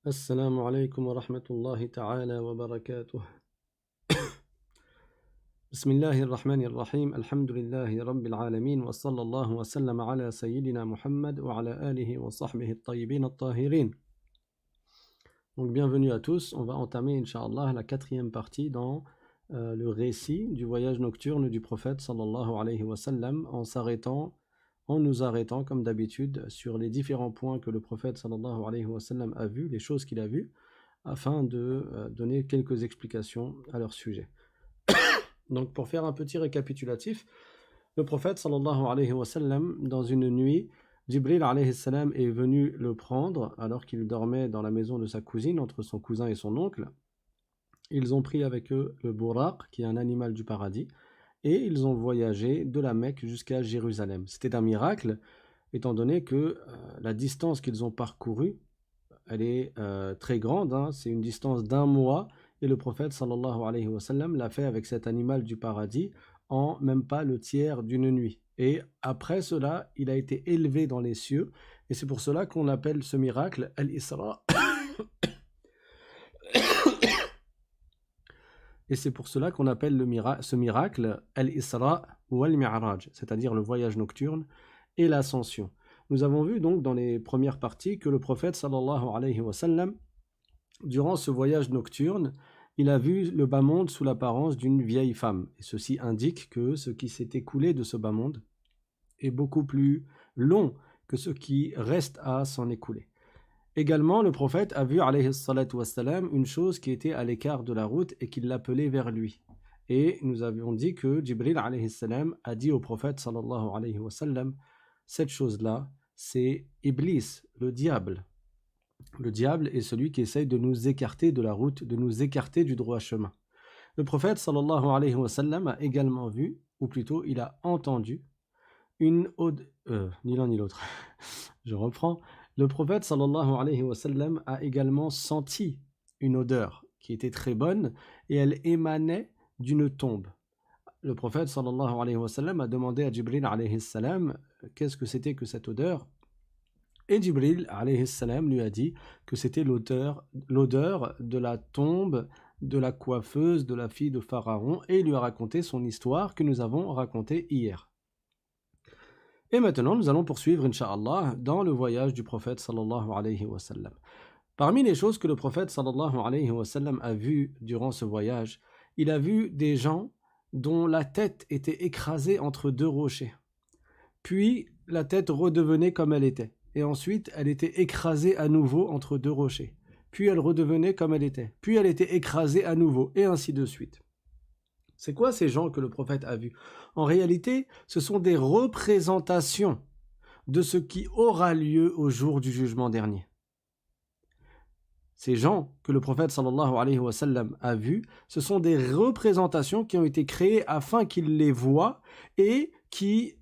السلام عليكم ورحمة الله تعالى وبركاته. بسم الله الرحمن الرحيم. الحمد لله رب العالمين وصلى الله وسلم على سيدنا محمد وعلى آله وصحبه الطيبين الطاهرين. Donc bienvenue à tous. On va entamer Inch'Allah la quatrième partie dans le récit du voyage nocturne du prophète sallallahu alayhi wa sallam, en nous arrêtant comme d'habitude sur les différents points que le prophète sallallahu alayhi wa sallam a vus, les choses qu'il a vues, afin de donner quelques explications à leur sujet. Donc pour faire un petit récapitulatif, le prophète sallallahu alayhi wa sallam, dans une nuit, Jibril alayhi salam est venu le prendre alors qu'il dormait dans la maison de sa cousine entre son cousin et son oncle. Ils ont pris avec eux le buraq, qui est un animal du paradis, et ils ont voyagé de la Mecque jusqu'à Jérusalem. C'était un miracle, étant donné que la distance qu'ils ont parcourue, elle est très grande, hein, c'est une distance d'1 mois, et le prophète sallallahu alayhi wa sallam l'a fait avec cet animal du paradis en même pas le tiers d'une nuit. Et après cela, il a été élevé dans les cieux, et c'est pour cela qu'on appelle ce miracle Al-Isra. Et c'est pour cela qu'on appelle ce miracle Al-Isra ou Al-Mi'raj, c'est-à-dire le voyage nocturne et l'ascension. Nous avons vu donc dans les premières parties que le prophète sallallahu alayhi wa sallam, durant ce voyage nocturne, il a vu le bas monde sous l'apparence d'une vieille femme. Et ceci indique que ce qui s'est écoulé de ce bas monde est beaucoup plus long que ce qui reste à s'en écouler. Également, le prophète a vu alayhi salatu wassalam, une chose qui était à l'écart de la route et qui l'appelait vers lui. Et nous avions dit que Jibril alayhi salam a dit au prophète sallallahu alayhi wa sallam, cette chose-là, c'est Iblis, le diable. Le diable est celui qui essaye de nous écarter de la route, de nous écarter du droit chemin. Le prophète sallallahu alayhi wa sallam a également vu, ou plutôt il a entendu, ni l'un ni l'autre, je reprends. Le prophète sallallahu alayhi wa sallam a également senti une odeur qui était très bonne et elle émanait d'une tombe. Le prophète sallallahu alayhi wa sallam a demandé à Jibril alayhi salam qu'est-ce que c'était que cette odeur, et Jibril alayhi salam lui a dit que c'était l'odeur de la tombe de la coiffeuse de la fille de Pharaon, et il lui a raconté son histoire que nous avons racontée hier. Et maintenant, nous allons poursuivre, Inch'Allah, dans le voyage du prophète sallallahu alayhi wa sallam. Parmi les choses que le prophète sallallahu alayhi wa sallam a vues durant ce voyage, il a vu des gens dont la tête était écrasée entre deux rochers. Puis, la tête redevenait comme elle était. Et ensuite, elle était écrasée à nouveau entre deux rochers. Puis, elle redevenait comme elle était. Puis, elle était écrasée à nouveau, et ainsi de suite. C'est quoi ces gens que le prophète a vus? En réalité, ce sont des représentations de ce qui aura lieu au jour du jugement dernier. Ces gens que le prophète sallallahu alayhi wa sallam a vus, ce sont des représentations qui ont été créées afin qu'il les voie et qui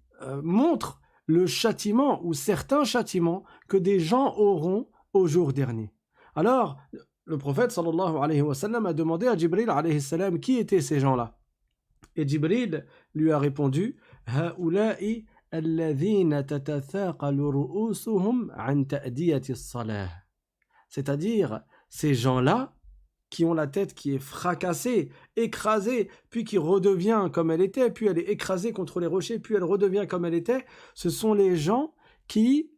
montrent le châtiment ou certains châtiments que des gens auront au jour dernier. Alors, le prophète sallallahu alayhi wa sallam a demandé à Jibril alayhi salam qui étaient ces gens-là. Et Jibril lui a répondu Ha'ula'i alladhina tatathaqalu ru'usuhum 'an ta'diyati as-salah. C'est-à-dire ces gens-là qui ont la tête qui est fracassée, écrasée, puis qui redevient comme elle était, puis elle est écrasée contre les rochers, puis elle redevient comme elle était. Ce sont les gens qui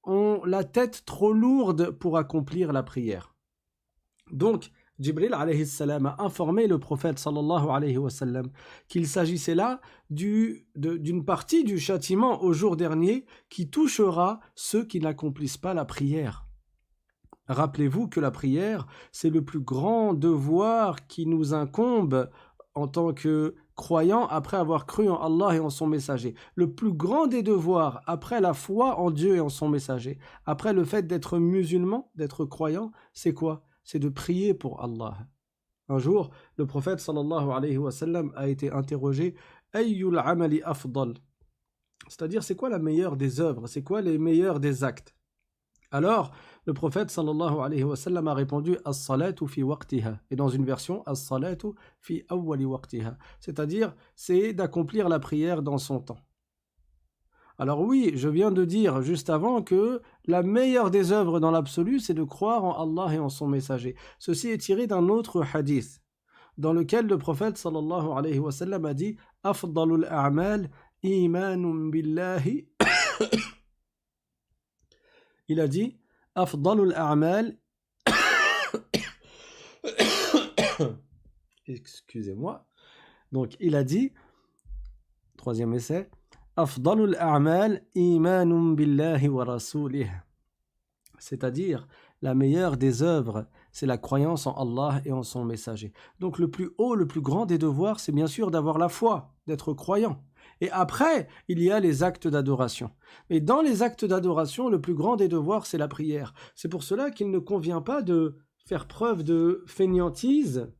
ont la tête trop lourde pour accomplir la prière. Donc, Jibril alayhi salam a informé le prophète sallallahu alayhi wa sallam qu'il s'agissait là d'une partie du châtiment au jour dernier qui touchera ceux qui n'accomplissent pas la prière. Rappelez-vous que la prière, c'est le plus grand devoir qui nous incombe en tant que croyants après avoir cru en Allah et en son messager. Le plus grand des devoirs après la foi en Dieu et en son messager, après le fait d'être musulman, d'être croyant, c'est quoi? C'est de prier pour Allah. Un jour, le prophète sallallahu alayhi wa sallam a été interrogé Ayyul amali afdal, c'est-à-dire c'est quoi la meilleure des œuvres, c'est quoi les meilleurs des actes. Alors, le prophète sallallahu alayhi wa sallam a répondu as-salatu fi waqtiha, et dans une version as-salatu fi awwali waqtiha, c'est-à-dire c'est d'accomplir la prière dans son temps. Alors oui, je viens de dire juste avant que la meilleure des œuvres dans l'absolu, c'est de croire en Allah et en son messager. Ceci est tiré d'un autre hadith, dans lequel le prophète sallallahu alayhi wa sallam a dit « Afdalul a'mal imanun billahi » Il a dit « Afdalul a'mal » Excusez-moi. Donc il a dit, troisième essai, Afdalul a'mal imanun billahi wa rasulih. C'est-à-dire, la meilleure des œuvres, c'est la croyance en Allah et en son messager. Donc le plus haut, le plus grand des devoirs, c'est bien sûr d'avoir la foi, d'être croyant. Et après, il y a les actes d'adoration. Mais dans les actes d'adoration, le plus grand des devoirs, c'est la prière. C'est pour cela qu'il ne convient pas de faire preuve de fainéantise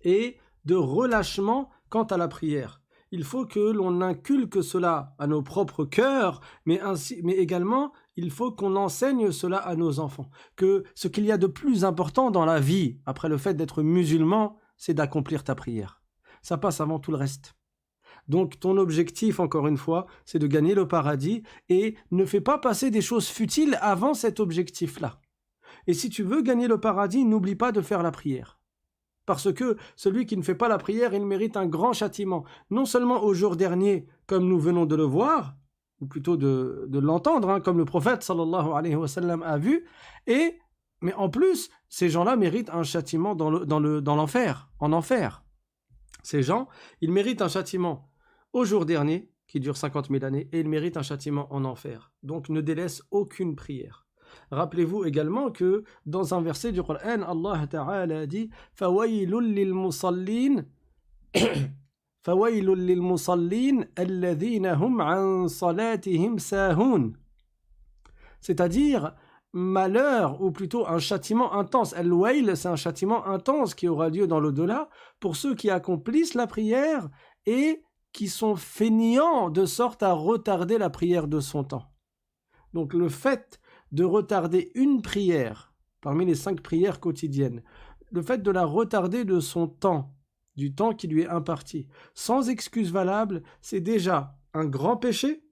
et de relâchement quant à la prière. Il faut que l'on inculque cela à nos propres cœurs, mais également, il faut qu'on enseigne cela à nos enfants. Que ce qu'il y a de plus important dans la vie, après le fait d'être musulman, c'est d'accomplir ta prière. Ça passe avant tout le reste. Donc ton objectif, encore une fois, c'est de gagner le paradis et ne fais pas passer des choses futiles avant cet objectif-là. Et si tu veux gagner le paradis, n'oublie pas de faire la prière. Parce que celui qui ne fait pas la prière, il mérite un grand châtiment. Non seulement au jour dernier, comme nous venons de le voir, ou plutôt de l'entendre, comme le prophète sallallahu alayhi wa sallam a vu, mais en plus, ces gens-là méritent un châtiment dans l'enfer, en enfer. Ces gens, ils méritent un châtiment au jour dernier, qui dure 50 000 années, et ils méritent un châtiment en enfer. Donc ne délaisse aucune prière. Rappelez-vous également que dans un verset du Coran, Allah Ta'ala a dit Fawailul lil musallin Fawailul lil musallin alladhina hum an salatihim sahun. C'est-à-dire malheur, ou plutôt un châtiment intense. Al-Wail, c'est un châtiment intense qui aura lieu dans l'au-delà pour ceux qui accomplissent la prière et qui sont fainéants de sorte à retarder la prière de son temps. Donc le fait de retarder une prière parmi les 5 prières quotidiennes, le fait de la retarder de son temps, du temps qui lui est imparti, sans excuse valable, c'est déjà un grand péché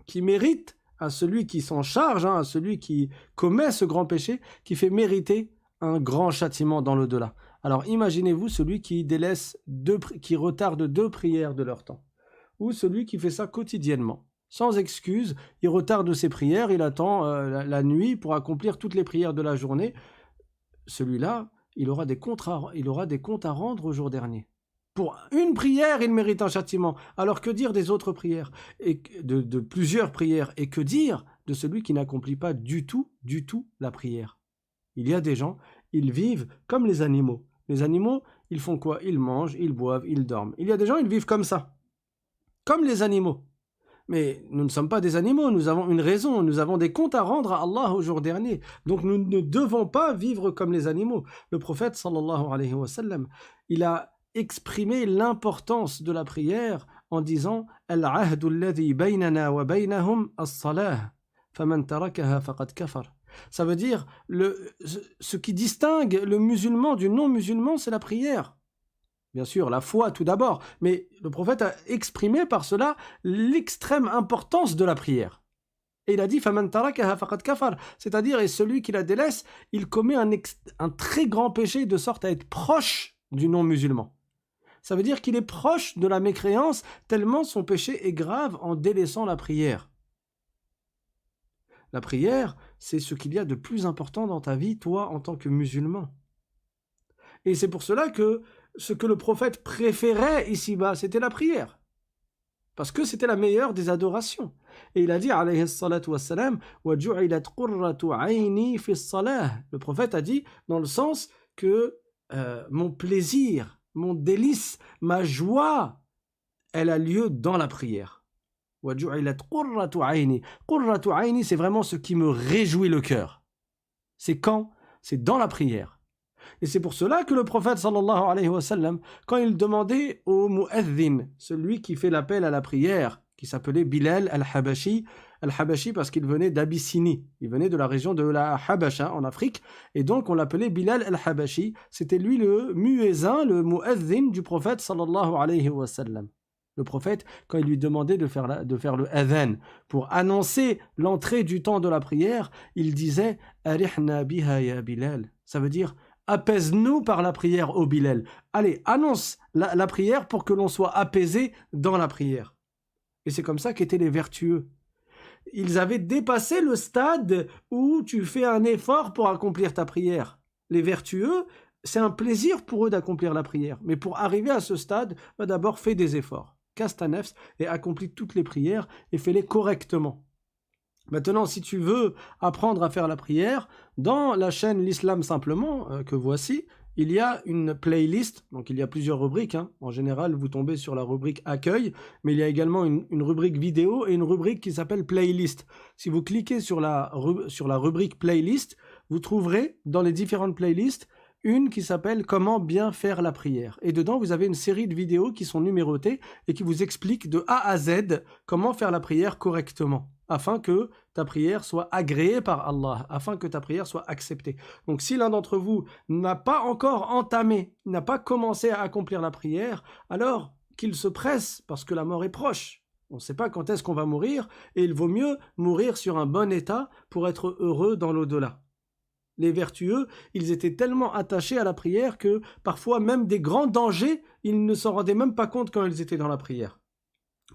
qui mérite à celui qui s'en charge, à celui qui commet ce grand péché, qui fait mériter un grand châtiment dans l'au-delà. Alors imaginez-vous celui qui qui retarde 2 prières de leur temps, ou celui qui fait ça quotidiennement. Sans excuse, il retarde ses prières, il attend la nuit pour accomplir toutes les prières de la journée. Celui-là, il aura des comptes à rendre au jour dernier. Pour une prière, il mérite un châtiment. Alors que dire des autres prières, et de plusieurs prières, et que dire de celui qui n'accomplit pas du tout la prière? Il y a des gens, ils vivent comme les animaux. Les animaux, ils font quoi? Ils mangent, ils boivent, ils dorment. Il y a des gens, ils vivent comme ça, comme les animaux. Mais nous ne sommes pas des animaux, nous avons une raison, nous avons des comptes à rendre à Allah au jour dernier. Donc nous ne devons pas vivre comme les animaux. Le prophète sallallahu alayhi wa sallam, il a exprimé l'importance de la prière en disant « Al-ahdu alladhi baynana wa baynahum as-salah, faman tarakaha faqad kafar » Ça veut dire, ce qui distingue le musulman du non-musulman, c'est la prière. Bien sûr, la foi tout d'abord, mais le prophète a exprimé par cela l'extrême importance de la prière. Et il a dit faman tarakaha faqad kafar, c'est-à-dire et celui qui la délaisse, il commet un très grand péché de sorte à être proche du non-musulman. Ça veut dire qu'il est proche de la mécréance tellement son péché est grave en délaissant la prière. La prière, c'est ce qu'il y a de plus important dans ta vie, toi, en tant que musulman. Et c'est pour cela que ce que le prophète préférait ici-bas, c'était la prière. Parce que c'était la meilleure des adorations. Et il a dit, alayhi salatu wassalam, وَجُعِلَتْ قُرَّةُ عَيْنِي فِي الصَّلَاةِ. Le prophète a dit, dans le sens que mon plaisir, mon délice, ma joie, elle a lieu dans la prière. وَجُعِلَتْ قُرَّةُ عَيْنِي. قُرَّةُ عَيْنِي, c'est vraiment ce qui me réjouit le cœur. C'est quand? C'est dans la prière. Et c'est pour cela que le prophète sallallahu alayhi wa sallam, quand il demandait au mu'adhin, celui qui fait l'appel à la prière, qui s'appelait Bilal al-Habashi parce qu'il venait d'Abyssinie, il venait de la région de la Habasha en Afrique, et donc on l'appelait Bilal al-Habashi, c'était lui le muezzin, le mu'adhin du prophète sallallahu alayhi wa sallam. Le prophète, quand il lui demandait de faire le adhan pour annoncer l'entrée du temps de la prière, il disait « Arihna biha ya Bilal ». Ça veut dire « Apaise-nous par la prière, ô Bilal ». Allez, annonce la prière pour que l'on soit apaisé dans la prière. Et c'est comme ça qu'étaient les vertueux. Ils avaient dépassé le stade où tu fais un effort pour accomplir ta prière. Les vertueux, c'est un plaisir pour eux d'accomplir la prière. Mais pour arriver à ce stade, d'abord fais des efforts. Casse ta nefs et accomplis toutes les prières et fais-les correctement. Maintenant, si tu veux apprendre à faire la prière, dans la chaîne L'Islam Simplement, que voici, il y a une playlist, donc il y a plusieurs rubriques. En général, vous tombez sur la rubrique Accueil, mais il y a également une rubrique vidéo et une rubrique qui s'appelle Playlist. Si vous cliquez sur la rubrique Playlist, vous trouverez dans les différentes playlists une qui s'appelle Comment bien faire la prière. Et dedans, vous avez une série de vidéos qui sont numérotées et qui vous expliquent de A à Z comment faire la prière correctement, afin que ta prière soit agréée par Allah, afin que ta prière soit acceptée. Donc si l'un d'entre vous n'a pas encore entamé, n'a pas commencé à accomplir la prière, alors qu'il se presse, parce que la mort est proche. On ne sait pas quand est-ce qu'on va mourir, et il vaut mieux mourir sur un bon état pour être heureux dans l'au-delà. Les vertueux, ils étaient tellement attachés à la prière que parfois même des grands dangers, ils ne s'en rendaient même pas compte quand ils étaient dans la prière.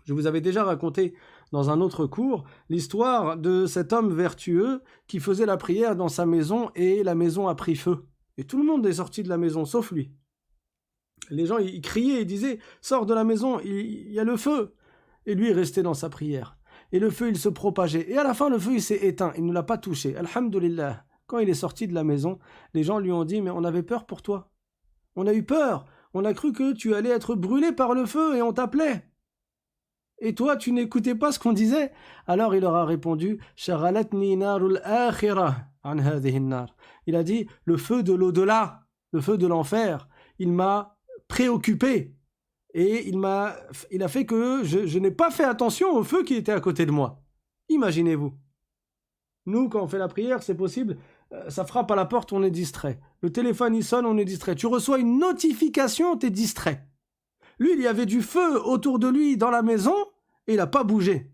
Je vous avais déjà raconté dans un autre cours l'histoire de cet homme vertueux qui faisait la prière dans sa maison et la maison a pris feu. Et tout le monde est sorti de la maison, sauf lui. Les gens, ils criaient et disaient « Sors de la maison, il y a le feu !» Et lui, il restait dans sa prière. Et le feu, il se propageait. Et à la fin, le feu, il s'est éteint. Il ne l'a pas touché. Alhamdulillah. Quand il est sorti de la maison, les gens lui ont dit « Mais on avait peur pour toi. On a eu peur. On a cru que tu allais être brûlé par le feu et on t'appelait. Et toi, tu n'écoutais pas ce qu'on disait ?» Alors il leur a répondu « Shaghalatni narul akhirah an hadhihi nar » Il a dit « Le feu de l'au-delà, le feu de l'enfer, il m'a préoccupé. Et il a fait que je n'ai pas fait attention au feu qui était à côté de moi. » Imaginez-vous. Nous, quand on fait la prière, c'est possible, ça frappe à la porte, on est distrait. Le téléphone, il sonne, on est distrait. Tu reçois une notification, tu es distrait. Lui, il y avait du feu autour de lui dans la maison et il n'a pas bougé.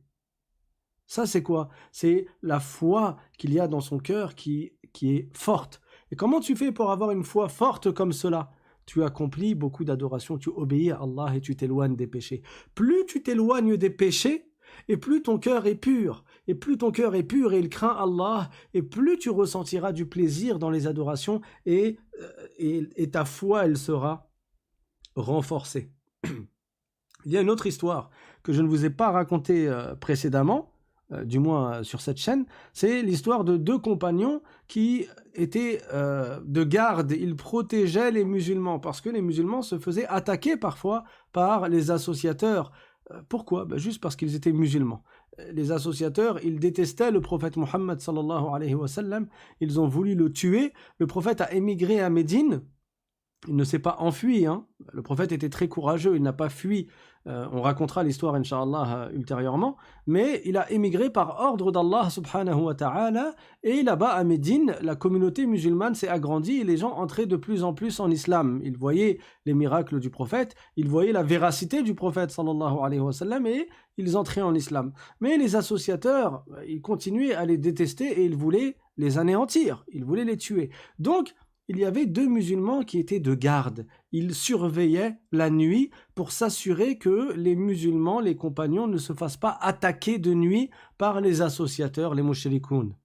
Ça, c'est quoi? C'est la foi qu'il y a dans son cœur qui est forte. Et comment tu fais pour avoir une foi forte comme cela? Tu accomplis beaucoup d'adoration, tu obéis à Allah et tu t'éloignes des péchés. Plus tu t'éloignes des péchés, et plus ton cœur est pur. Et plus ton cœur est pur et il craint Allah, et plus tu ressentiras du plaisir dans les adorations et ta foi, elle sera renforcée. Il y a une autre histoire que je ne vous ai pas racontée précédemment, du moins sur cette chaîne, c'est l'histoire de deux compagnons qui étaient de garde. Ils protégeaient les musulmans parce que les musulmans se faisaient attaquer parfois par les associateurs. Pourquoi? Juste parce qu'ils étaient musulmans. Les associateurs, ils détestaient le prophète Mohammed sallallahu alayhi wa sallam. Ils ont voulu le tuer. Le prophète a émigré à Médine. Il ne s'est pas enfui. Le prophète était très courageux. Il n'a pas fui. On racontera l'histoire, Inch'Allah, ultérieurement. Mais il a émigré par ordre d'Allah subhanahu wa ta'ala. Et là-bas, à Médine, la communauté musulmane s'est agrandie et les gens entraient de plus en plus en islam. Ils voyaient les miracles du prophète. Ils voyaient la véracité du prophète, sallallahu alayhi wa sallam, et ils entraient en islam. Mais les associateurs, ils continuaient à les détester et ils voulaient les anéantir. Ils voulaient les tuer. Donc, il y avait deux musulmans qui étaient de garde. Ils surveillaient la nuit pour s'assurer que les musulmans, les compagnons, ne se fassent pas attaquer de nuit par les associateurs, les mushrikoun.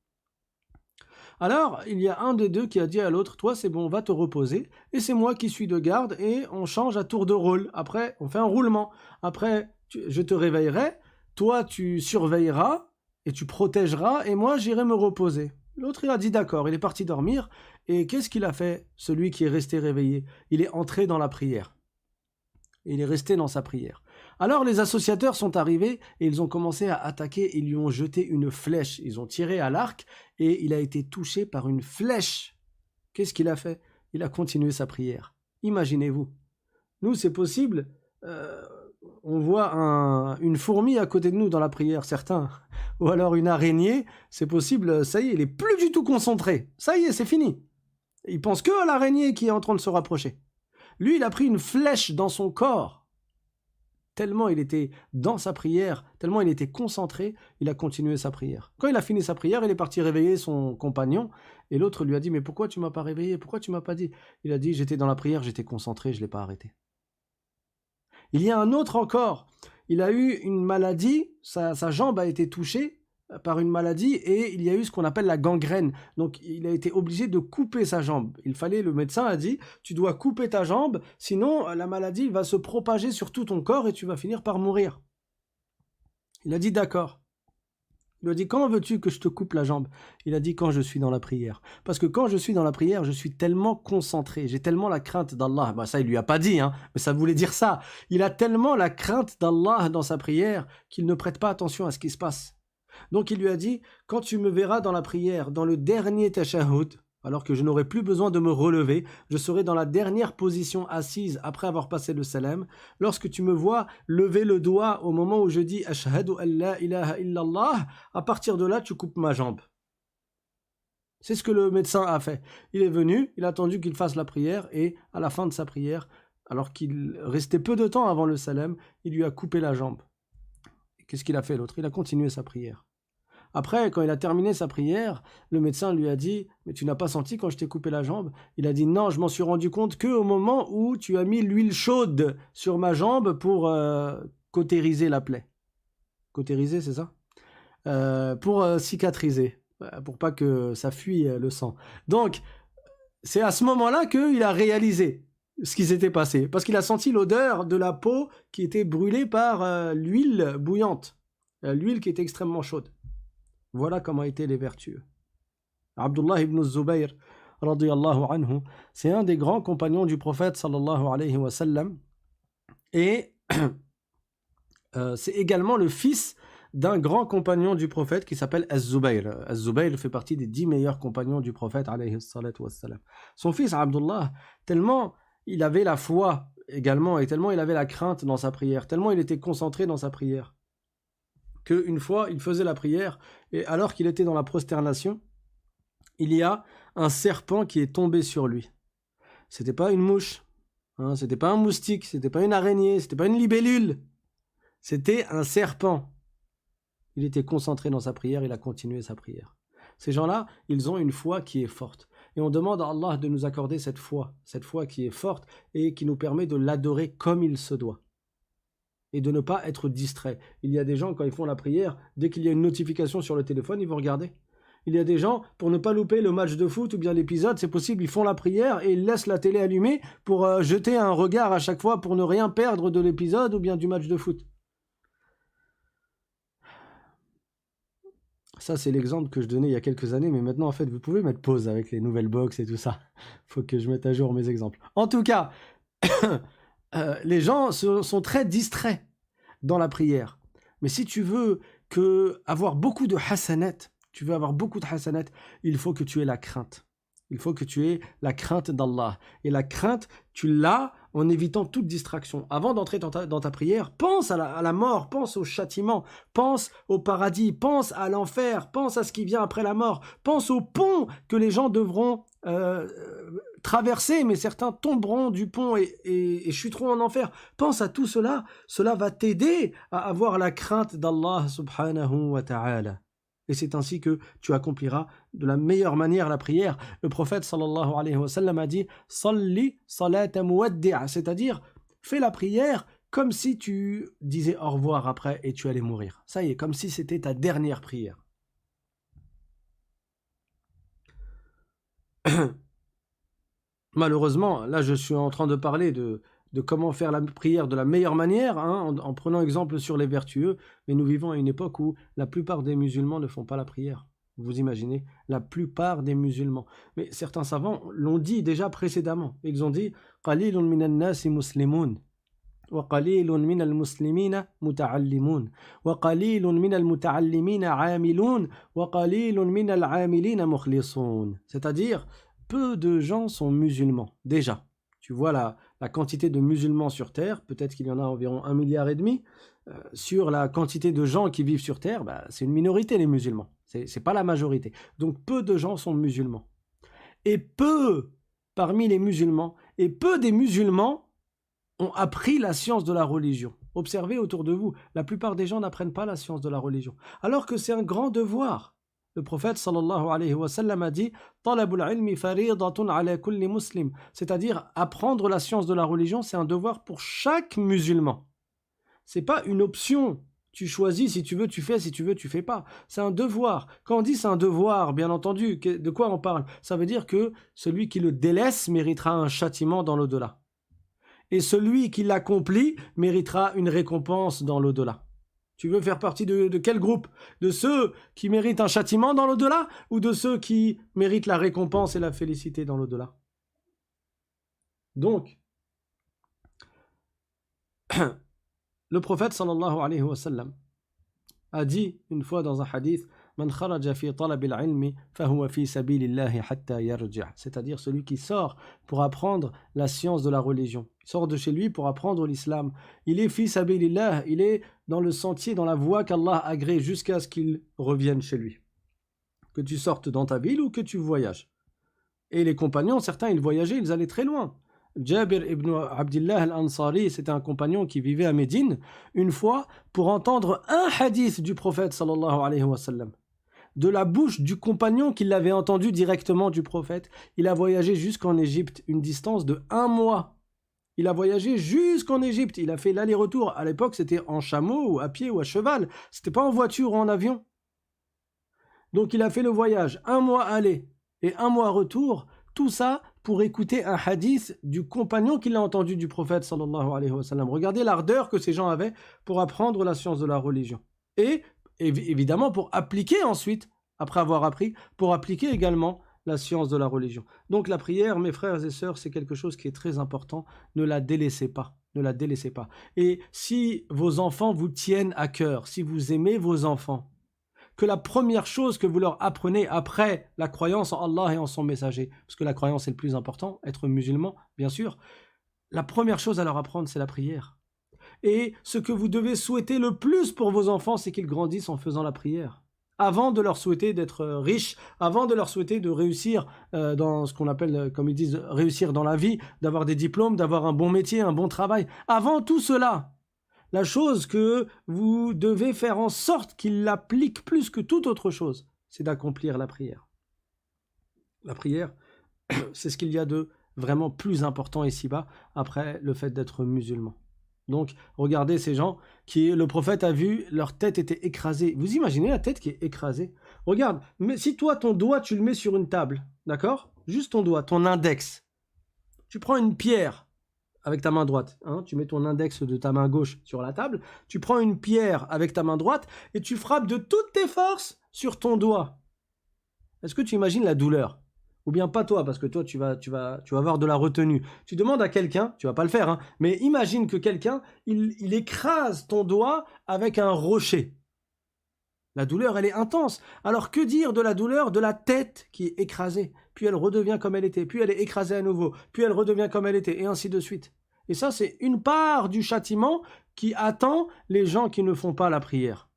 Alors, il y a un des deux qui a dit à l'autre « Toi, c'est bon, va te reposer, et c'est moi qui suis de garde, et on change à tour de rôle. Après, on fait un roulement. Après, je te réveillerai, toi, tu surveilleras, et tu protégeras, et moi, j'irai me reposer. » L'autre, il a dit d'accord, il est parti dormir. Et qu'est-ce qu'il a fait, celui qui est resté réveillé? Il est entré dans la prière. Il est resté dans sa prière. Alors les associateurs sont arrivés et ils ont commencé à attaquer. Ils lui ont jeté une flèche. Ils ont tiré à l'arc et il a été touché par une flèche. Qu'est-ce qu'il a fait? Il a continué sa prière. Imaginez-vous. Nous, c'est possible. On voit une fourmi à côté de nous dans la prière, certains. Ou alors une araignée, c'est possible, ça y est, il est plus du tout concentré. Ça y est, c'est fini. Il pense que à l'araignée qui est en train de se rapprocher. Lui, il a pris une flèche dans son corps. Tellement il était dans sa prière, tellement il était concentré, il a continué sa prière. Quand il a fini sa prière, il est parti réveiller son compagnon et l'autre lui a dit « Mais pourquoi tu m'as pas réveillé? Pourquoi tu m'as pas dit ?» Il a dit « J'étais dans la prière, j'étais concentré, je ne l'ai pas arrêté. » Il y a un autre encore, il a eu une maladie, sa jambe a été touchée par une maladie et il y a eu ce qu'on appelle la gangrène. Donc il a été obligé de couper sa jambe. Le médecin a dit, tu dois couper ta jambe, sinon la maladie va se propager sur tout ton corps et tu vas finir par mourir. Il a dit d'accord. Il lui a dit, quand veux-tu que je te coupe la jambe? Il a dit, quand je suis dans la prière. Parce que quand je suis dans la prière, je suis tellement concentré, j'ai tellement la crainte d'Allah. Ça, il lui a pas dit, mais ça voulait dire ça. Il a tellement la crainte d'Allah dans sa prière qu'il ne prête pas attention à ce qui se passe. Donc il lui a dit, quand tu me verras dans la prière, dans le dernier tashahhud, alors que je n'aurai plus besoin de me relever, je serai dans la dernière position assise après avoir passé le salam. Lorsque tu me vois lever le doigt au moment où je dis « Ashhadu an la ilaha illallah », à partir de là, tu coupes ma jambe. C'est ce que le médecin a fait. Il est venu, il a attendu qu'il fasse la prière et à la fin de sa prière, alors qu'il restait peu de temps avant le salam, il lui a coupé la jambe. Qu'est-ce qu'il a fait l'autre? Il a continué sa prière. Après, quand il a terminé sa prière, le médecin lui a dit « Mais tu n'as pas senti quand je t'ai coupé la jambe ?» Il a dit « Non, je m'en suis rendu compte qu'au moment où tu as mis l'huile chaude sur ma jambe pour cautériser la plaie. » Cautériser, c'est ça? Pour cicatriser, pour pas que ça fuit le sang. Donc, c'est à ce moment-là qu'il a réalisé ce qui s'était passé, parce qu'il a senti l'odeur de la peau qui était brûlée par l'huile bouillante, l'huile qui était extrêmement chaude. Voilà comment étaient les vertueux. Abdullah ibn Zubayr, radiyallahu anhu, c'est un des grands compagnons du prophète, sallallahu alayhi wa sallam, et c'est également le fils d'un grand compagnon du prophète qui s'appelle Az-Zubayr. Az-Zubayr fait partie des 10 meilleurs compagnons du prophète, alayhi salatu wa sallam. Son fils, Abdullah, tellement il avait la foi également, et tellement il avait la crainte dans sa prière, tellement il était concentré dans sa prière, qu'une fois, il faisait la prière, et alors qu'il était dans la prosternation, il y a un serpent qui est tombé sur lui. C'était pas une mouche, c'était pas un moustique, c'était pas une araignée, c'était pas une libellule, c'était un serpent. Il était concentré dans sa prière, il a continué sa prière. Ces gens-là, ils ont une foi qui est forte. Et on demande à Allah de nous accorder cette foi qui est forte et qui nous permet de l'adorer comme il se doit. Et de ne pas être distrait. Il y a des gens, quand ils font la prière, dès qu'il y a une notification sur le téléphone, ils vont regarder. Il y a des gens, pour ne pas louper le match de foot ou bien l'épisode, c'est possible, ils font la prière et ils laissent la télé allumée pour jeter un regard à chaque fois pour ne rien perdre de l'épisode ou bien du match de foot. Ça, c'est l'exemple que je donnais il y a quelques années, mais maintenant, en fait, vous pouvez mettre pause avec les nouvelles box et tout ça. Il faut que je mette à jour mes exemples. En tout cas, les gens sont très distraits dans la prière. Mais si tu veux avoir beaucoup de hasanat, il faut que tu aies la crainte. Il faut que tu aies la crainte d'Allah. Et la crainte, tu l'as en évitant toute distraction. Avant d'entrer dans ta prière, pense à la mort, pense au châtiment, pense au paradis, pense à l'enfer, pense à ce qui vient après la mort, pense au pont que les gens devront traverser, mais certains tomberont du pont et chuteront en enfer. Pense à tout cela, cela va t'aider à avoir la crainte d'Allah subhanahu wa ta'ala. Et c'est ainsi que tu accompliras de la meilleure manière la prière. Le prophète sallallahu alayhi wa sallam a dit « Salli salata muwaddi'a », c'est-à-dire fais la prière comme si tu disais au revoir après et tu allais mourir. Ça y est, comme si c'était ta dernière prière. Malheureusement, là je suis en train de parler de comment faire la prière de la meilleure manière, en prenant exemple sur les vertueux, mais nous vivons à une époque où la plupart des musulmans ne font pas la prière. Vous imaginez, la plupart des musulmans. Mais certains savants l'ont dit déjà précédemment. Ils ont dit « Qalilun minan nasi muslimun » wa qalilun minal muslimina muta'allimun wa qalilun minal muta'allimina 'amilun wa qalilun minal 'amilina mukhlisun. C'est-à-dire, peu de gens sont musulmans, déjà. Tu vois la quantité de musulmans sur Terre, peut-être qu'il y en a environ 1,5 milliard. Sur la quantité de gens qui vivent sur Terre, c'est une minorité les musulmans, c'est pas la majorité. Donc peu de gens sont musulmans. Et peu parmi les musulmans, et peu des musulmans ont appris la science de la religion. Observez autour de vous, la plupart des gens n'apprennent pas la science de la religion, alors que c'est un grand devoir. Le prophète sallallahu alayhi wa sallam a dit Talabul ilmi faridatun ala kulli muslim, c'est-à-dire apprendre la science de la religion, c'est un devoir pour chaque musulman. C'est pas une option. Tu choisis, si tu veux, tu fais, si tu veux, tu fais pas. C'est un devoir. Quand on dit c'est un devoir, bien entendu, de quoi on parle? Ça veut dire que celui qui le délaisse méritera un châtiment dans l'au-delà. Et celui qui l'accomplit méritera une récompense dans l'au-delà. Tu veux faire partie de quel groupe? De ceux qui méritent un châtiment dans l'au-delà ou de ceux qui méritent la récompense et la félicité dans l'au-delà? Donc, le prophète sallallahu alayhi wa sallam a dit une fois dans un hadith Man kharaja fi talabil ilmi fahuwa fi sabilillahi hatta yarji', c'est-à-dire celui qui sort pour apprendre la science de la religion. Il sort de chez lui pour apprendre l'islam. Il est fi sabilillah, il est dans le sentier, dans la voie qu'Allah agrée jusqu'à ce qu'il revienne chez lui. Que tu sortes dans ta ville ou que tu voyages. Et les compagnons, certains, ils voyageaient, ils allaient très loin. Jabir ibn Abdillah al-Ansari, c'était un compagnon qui vivait à Médine, une fois pour entendre un hadith du prophète sallallahu alayhi wa sallam. De la bouche du compagnon qui l'avait entendu directement du prophète, il a voyagé jusqu'en Égypte, une distance de 1 mois. Il a voyagé jusqu'en Égypte, il a fait l'aller-retour. À l'époque, c'était en chameau, ou à pied, ou à cheval. C'était pas en voiture ou en avion. Donc il a fait le voyage, 1 mois aller et 1 mois retour, tout ça pour écouter un hadith du compagnon qui l'a entendu du prophète sallallahu alayhi wa sallam. Regardez l'ardeur que ces gens avaient pour apprendre la science de la religion. Et évidemment pour appliquer ensuite, après avoir appris, pour appliquer également la science de la religion. Donc la prière, mes frères et sœurs, c'est quelque chose qui est très important. Ne la délaissez pas. Ne la délaissez pas. Et si vos enfants vous tiennent à cœur, si vous aimez vos enfants, que la première chose que vous leur apprenez après la croyance en Allah et en son messager, parce que la croyance est le plus important, être musulman, bien sûr, la première chose à leur apprendre, c'est la prière. Et ce que vous devez souhaiter le plus pour vos enfants, c'est qu'ils grandissent en faisant la prière. Avant de leur souhaiter d'être riches, avant de leur souhaiter de réussir dans ce qu'on appelle, comme ils disent, réussir dans la vie, d'avoir des diplômes, d'avoir un bon métier, un bon travail. Avant tout cela, la chose que vous devez faire en sorte qu'ils l'appliquent plus que toute autre chose, c'est d'accomplir la prière. La prière, c'est ce qu'il y a de vraiment plus important ici-bas, après le fait d'être musulman. Donc, regardez ces gens qui, le prophète a vu, leur tête était écrasée. Vous imaginez la tête qui est écrasée? Regarde, mais si toi, ton doigt, tu le mets sur une table, d'accord? Juste ton doigt, ton index. Tu prends une pierre avec ta main droite, hein, tu mets ton index de ta main gauche sur la table, tu prends une pierre avec ta main droite et tu frappes de toutes tes forces sur ton doigt. Est-ce que tu imagines la douleur? Ou bien pas toi, parce que toi, tu vas avoir de la retenue. Tu demandes à quelqu'un, tu vas pas le faire, hein, mais imagine que quelqu'un, il écrase ton doigt avec un rocher. La douleur, elle est intense. Alors que dire de la douleur de la tête qui est écrasée? Puis elle redevient comme elle était, puis elle est écrasée à nouveau, puis elle redevient comme elle était, et ainsi de suite. Et ça, c'est une part du châtiment qui attend les gens qui ne font pas la prière.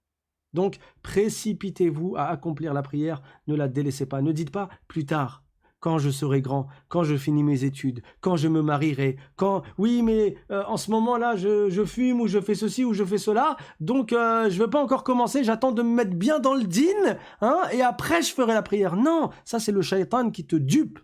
Donc, précipitez-vous à accomplir la prière, ne la délaissez pas. Ne dites pas plus tard. Quand je serai grand, quand je finis mes études, quand je me marierai, quand... Oui, mais en ce moment-là, je fume ou je fais ceci ou je fais cela, donc je ne veux pas encore commencer, j'attends de me mettre bien dans le din, hein, et après je ferai la prière. Non, ça c'est le shaitan qui te dupe.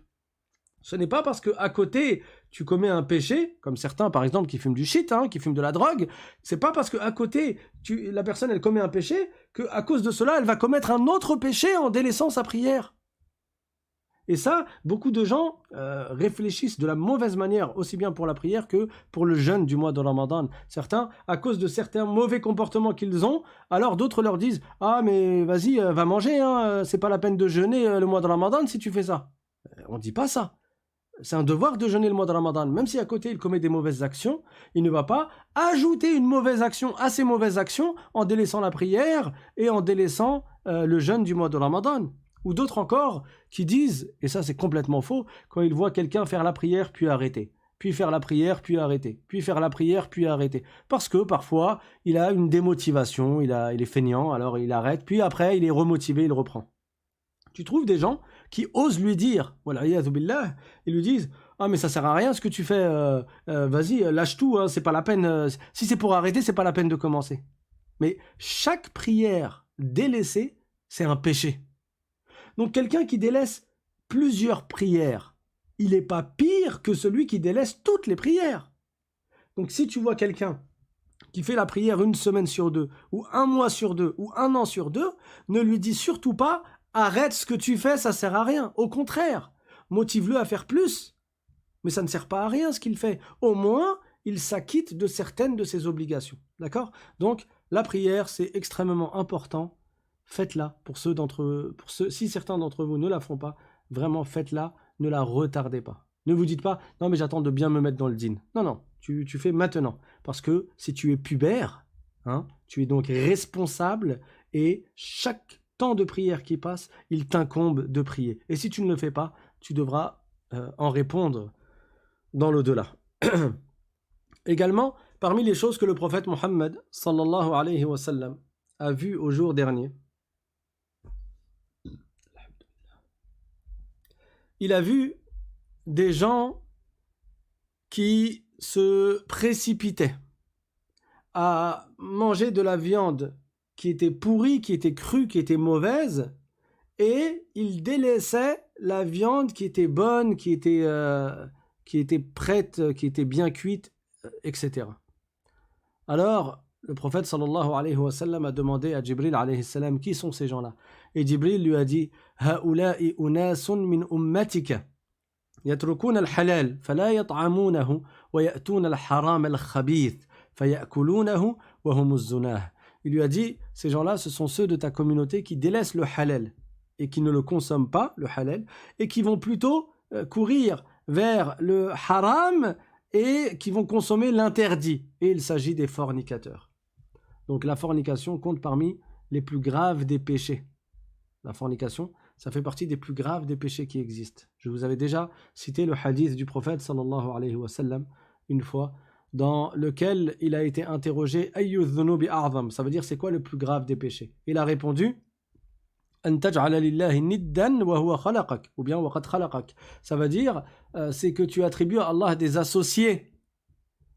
Ce n'est pas parce qu'à côté, tu commets un péché, comme certains par exemple qui fument du shit, hein, qui fument de la drogue, c'est pas parce qu'à côté, la personne elle commet un péché, qu'à cause de cela, elle va commettre un autre péché en délaissant sa prière. Et ça, beaucoup de gens réfléchissent de la mauvaise manière, aussi bien pour la prière que pour le jeûne du mois de Ramadan. Certains, à cause de certains mauvais comportements qu'ils ont, alors d'autres leur disent « Ah, mais vas-y, va manger, hein, c'est pas la peine de jeûner le mois de Ramadan si tu fais ça. » On ne dit pas ça. C'est un devoir de jeûner le mois de Ramadan. Même si à côté il commet des mauvaises actions, il ne va pas ajouter une mauvaise action à ces mauvaises actions en délaissant la prière et en délaissant le jeûne du mois de Ramadan. Ou d'autres encore qui disent, et ça c'est complètement faux, quand ils voient quelqu'un faire la prière puis arrêter, puis faire la prière puis arrêter, puis faire la prière puis arrêter. Parce que parfois il a une démotivation, il est feignant, alors il arrête, puis après il est remotivé, il reprend. Tu trouves des gens qui osent lui dire, voilà, billah, ils lui disent Ah, mais ça sert à rien ce que tu fais, vas-y, lâche tout, hein, c'est pas la peine. Si c'est pour arrêter, c'est pas la peine de commencer. Mais chaque prière délaissée, c'est un péché. Donc quelqu'un qui délaisse plusieurs prières, il n'est pas pire que celui qui délaisse toutes les prières. Donc si tu vois quelqu'un qui fait la prière une semaine sur deux, ou un mois sur deux, ou un an sur deux, ne lui dis surtout pas « arrête ce que tu fais, ça sert à rien ». Au contraire, motive-le à faire plus. Mais ça ne sert pas à rien ce qu'il fait. Au moins, il s'acquitte de certaines de ses obligations. D'accord ? Donc, la prière, c'est extrêmement important. Faites-la. Si certains d'entre vous ne la font pas, vraiment faites-la, ne la retardez pas. Ne vous dites pas « non mais j'attends de bien me mettre dans le dîn ». Non, non, tu fais maintenant. Parce que si tu es pubère, hein, tu es donc responsable et chaque temps de prière qui passe, il t'incombe de prier. Et si tu ne le fais pas, tu devras en répondre dans l'au-delà. Également, parmi les choses que le prophète Mohammed sallallahu alayhi wa sallam a vues au jour dernier, il a vu des gens qui se précipitaient à manger de la viande qui était pourrie, qui était crue, qui était mauvaise, et ils délaissaient la viande qui était bonne, qui était prête, qui était bien cuite, etc. Alors, le prophète sallallahu alayhi wa sallam a demandé à Jibril alayhi salam qui sont ces gens-là. Et Jibril lui a dit هؤلاء أناس من أمتك يتركون الحلال فلا يطعمونه ويأتون الحرام الخبيث فيأكلونه وهم الزناه. Il lui a dit ces gens-là, ce sont ceux de ta communauté qui délaissent le halal et qui ne le consomment pas, le halal, et qui vont plutôt courir vers le haram et qui vont consommer l'interdit. Et il s'agit des fornicateurs. Donc la fornication compte parmi les plus graves des péchés. La fornication, ça fait partie des plus graves des péchés qui existent. Je vous avais déjà cité le hadith du prophète sallallahu alayhi wa sallam une fois, dans lequel il a été interrogé Ayyu dhunubi a'zam, ça veut dire c'est quoi le plus grave des péchés. Il a répondu An taj'ala lillahi niddan wa huwa khalaqak, ou bien wa qad khalaqak. Ça veut dire c'est que tu attribues à Allah des associés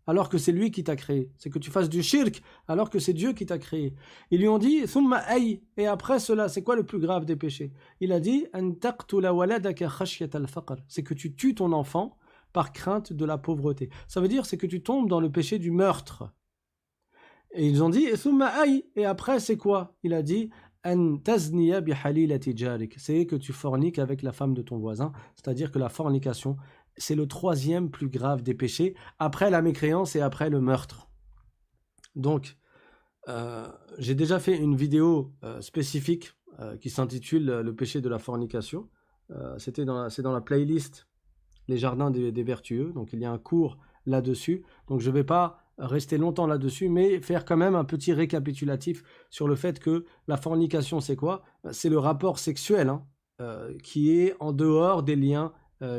alors que c'est lui qui t'a créé. C'est que tu fasses du shirk alors que c'est Dieu qui t'a créé. Ils lui ont dit thumma ay, et après cela, c'est quoi le plus grave des péchés? Il a dit An taqtula waladaka khashyata al-faqr, c'est que tu tues ton enfant par crainte de la pauvreté. Ça veut dire c'est que tu tombes dans le péché du meurtre. Et ils ont dit thumma ay, et après c'est quoi? Il a dit An tazniya bi halilati jarik, c'est que tu forniques avec la femme de ton voisin, c'est-à-dire que la fornication, c'est le troisième plus grave des péchés, après la mécréance et après le meurtre. Donc, j'ai déjà fait une vidéo spécifique qui s'intitule Le péché de la fornication. C'est dans la playlist Les jardins des vertueux, donc il y a un cours là-dessus. Donc je ne vais pas rester longtemps là-dessus, mais faire quand même un petit récapitulatif sur le fait que la fornication, c'est quoi? C'est le rapport sexuel qui est en dehors des liens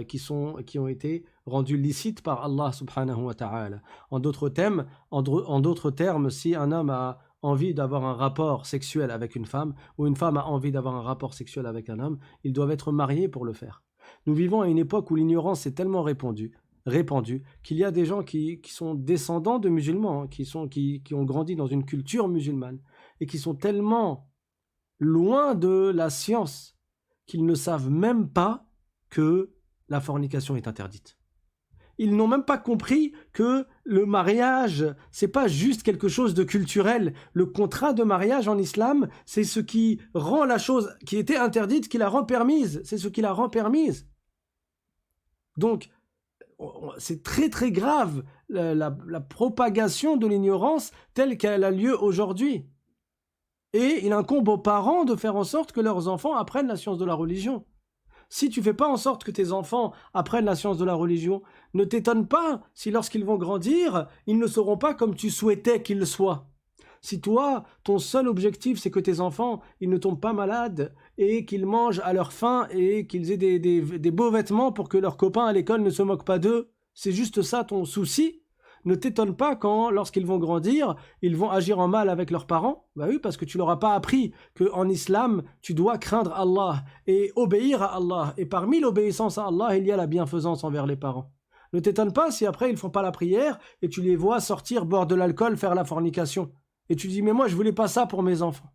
qui ont été rendus licites par Allah subhanahu wa ta'ala. En d'autres termes, si un homme a envie d'avoir un rapport sexuel avec une femme, ou une femme a envie d'avoir un rapport sexuel avec un homme, ils doivent être mariés pour le faire. Nous vivons à une époque où l'ignorance est tellement répandue qu'il y a des gens qui sont descendants de musulmans, qui ont grandi dans une culture musulmane, et qui sont tellement loin de la science qu'ils ne savent même pas que la fornication est interdite. Ils n'ont même pas compris que le mariage, c'est pas juste quelque chose de culturel. Le contrat de mariage en islam, c'est ce qui rend la chose qui était interdite, qui la rend permise. C'est ce qui la rend permise. Donc, c'est très très grave la propagation de l'ignorance telle qu'elle a lieu aujourd'hui. Et il incombe aux parents de faire en sorte que leurs enfants apprennent la science de la religion. Si tu ne fais pas en sorte que tes enfants apprennent la science de la religion, ne t'étonne pas si lorsqu'ils vont grandir, ils ne seront pas comme tu souhaitais qu'ils soient. Si toi, ton seul objectif, c'est que tes enfants, ils ne tombent pas malades et qu'ils mangent à leur faim et qu'ils aient des beaux vêtements pour que leurs copains à l'école ne se moquent pas d'eux, c'est juste ça ton souci, Ne t'étonne pas quand, lorsqu'ils vont grandir, ils vont agir en mal avec leurs parents. Bah oui, parce que tu leur as pas appris qu'en islam, tu dois craindre Allah et obéir à Allah. Et parmi l'obéissance à Allah, il y a la bienfaisance envers les parents. Ne t'étonne pas si après ils font pas la prière et tu les vois sortir, boire de l'alcool, faire la fornication. Et tu dis, mais moi je voulais pas ça pour mes enfants.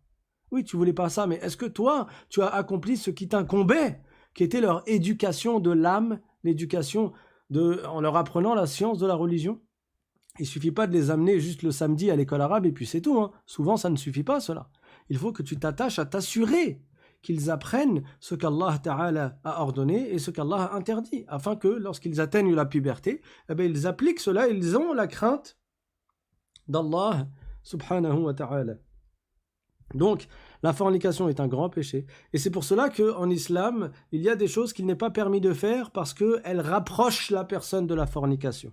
Oui, tu voulais pas ça, mais est-ce que toi, tu as accompli ce qui t'incombait, qui était leur éducation de l'âme, en leur apprenant la science de la religion? Il suffit pas de les amener juste le samedi à l'école arabe et puis c'est tout, hein. Souvent, ça ne suffit pas, cela. Il faut que tu t'attaches à t'assurer qu'ils apprennent ce qu'Allah Ta'ala a ordonné et ce qu'Allah a interdit, afin que, lorsqu'ils atteignent la puberté, eh bien, ils appliquent cela, ils ont la crainte d'Allah Subhanahu wa Ta'ala. Donc, la fornication est un grand péché. Et c'est pour cela qu'en islam, il y a des choses qu'il n'est pas permis de faire parce qu'elles rapprochent la personne de la fornication.